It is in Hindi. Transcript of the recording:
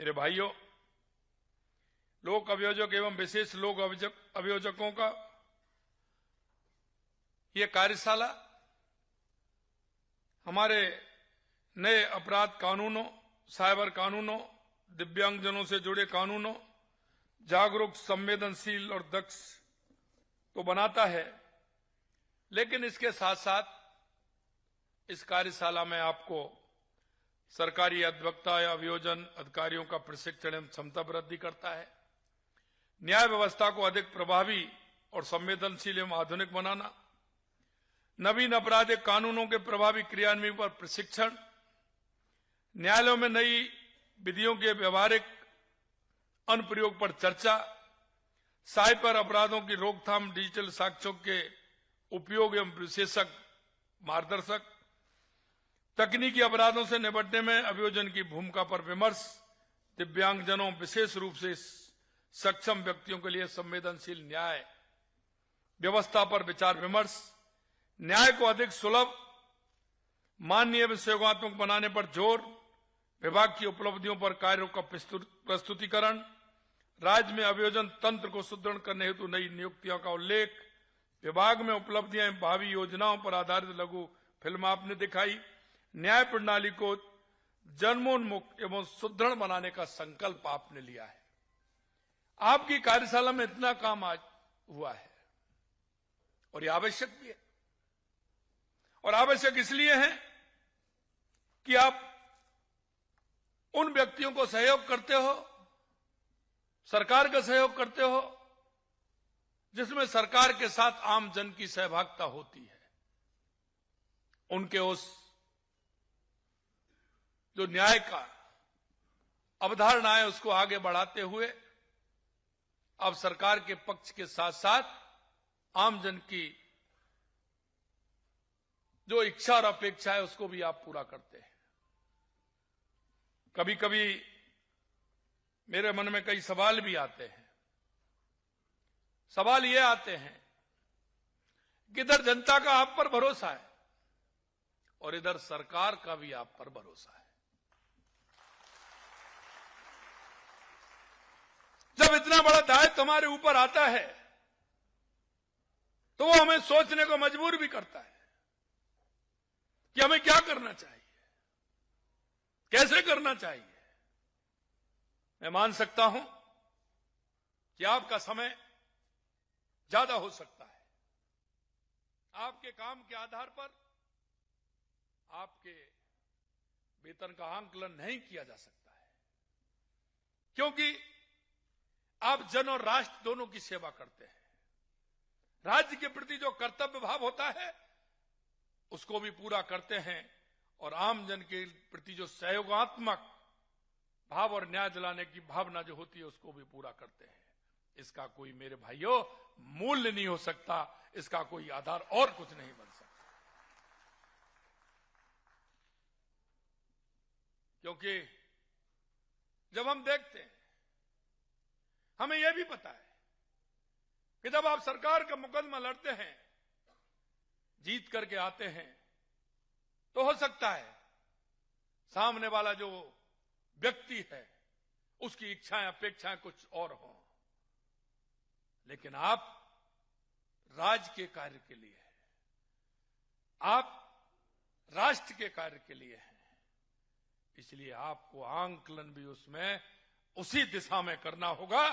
मेरे भाइयों, लोक अभियोजक एवं विशेष लोक अभियोजकों का ये कार्यशाला हमारे नए अपराध कानूनों, साइबर कानूनों, दिव्यांगजनों से जुड़े कानूनों, जागरूक, संवेदनशील और दक्ष तो बनाता है, लेकिन इसके साथ साथ इस कार्यशाला में आपको सरकारी अधिवक्ता या अभियोजन अधिकारियों का प्रशिक्षण एवं क्षमता वृद्धि करता है। न्याय व्यवस्था को अधिक प्रभावी और संवेदनशील एवं आधुनिक बनाना, नवीन आपराधिक कानूनों के प्रभावी क्रियान्वयन पर प्रशिक्षण, न्यायालयों में नई विधियों के व्यवहारिक अनुप्रयोग पर चर्चा, साइबर अपराधों की रोकथाम, डिजिटल साक्ष्यों के उपयोग एवं विशेषज्ञ मार्गदर्शक, तकनीकी अपराधों से निपटने में अभियोजन की भूमिका पर विमर्श, दिव्यांगजनों विशेष रूप से सक्षम व्यक्तियों के लिए संवेदनशील न्याय व्यवस्था पर विचार विमर्श, न्याय को अधिक सुलभ, माननीय एवं सहयोगात्मक बनाने पर जोर, विभाग की उपलब्धियों पर कार्यों का प्रस्तुतिकरण, राज्य में अभियोजन तंत्र को सुदृढ़ करने हेतु नई नियुक्तियों का उल्लेख, विभाग में उपलब्धियां एवं भावी योजनाओं पर आधारित लघु फिल्म आपने दिखाई, न्याय प्रणाली को जन्मोन्मुख एवं सुदृढ़ बनाने का संकल्प आपने लिया है। आपकी कार्यशाला में इतना काम आज हुआ है और ये आवश्यक भी है, और आवश्यक इसलिए है कि आप उन व्यक्तियों को सहयोग करते हो, सरकार का सहयोग करते हो, जिसमें सरकार के साथ आम जन की सहभागिता होती है। उनके उस जो न्याय का अवधारणा है उसको आगे बढ़ाते हुए अब सरकार के पक्ष के साथ साथ आम जन की जो इच्छा और अपेक्षा है उसको भी आप पूरा करते हैं। कभी कभी मेरे मन में कई सवाल भी आते हैं। सवाल ये आते हैं कि इधर जनता का आप पर भरोसा है और इधर सरकार का भी आप पर भरोसा है। जब इतना बड़ा दायित्व हमारे ऊपर आता है तो वो हमें सोचने को मजबूर भी करता है कि हमें क्या करना चाहिए, कैसे करना चाहिए। मैं मान सकता हूं कि आपका समय ज्यादा हो सकता है। आपके काम के आधार पर आपके वेतन का आंकलन नहीं किया जा सकता है, क्योंकि आप जन और राष्ट्र दोनों की सेवा करते हैं। राज्य के प्रति जो कर्तव्य भाव होता है उसको भी पूरा करते हैं और आम जन के प्रति जो सहयोगात्मक भाव और न्याय दिलाने की भावना जो होती है उसको भी पूरा करते हैं। इसका कोई, मेरे भाइयों, मूल्य नहीं हो सकता, इसका कोई आधार और कुछ नहीं बन सकता। क्योंकि जब हम देखते हैं, हमें यह भी पता है कि जब आप सरकार का मुकदमा लड़ते हैं, जीत करके आते हैं, तो हो सकता है सामने वाला जो व्यक्ति है उसकी इच्छाएं, अपेक्षाएं कुछ और हों, लेकिन आप राज्य के कार्य के लिए हैं, आप राष्ट्र के कार्य के लिए हैं, इसलिए आपको आंकलन भी उसमें उसी दिशा में करना होगा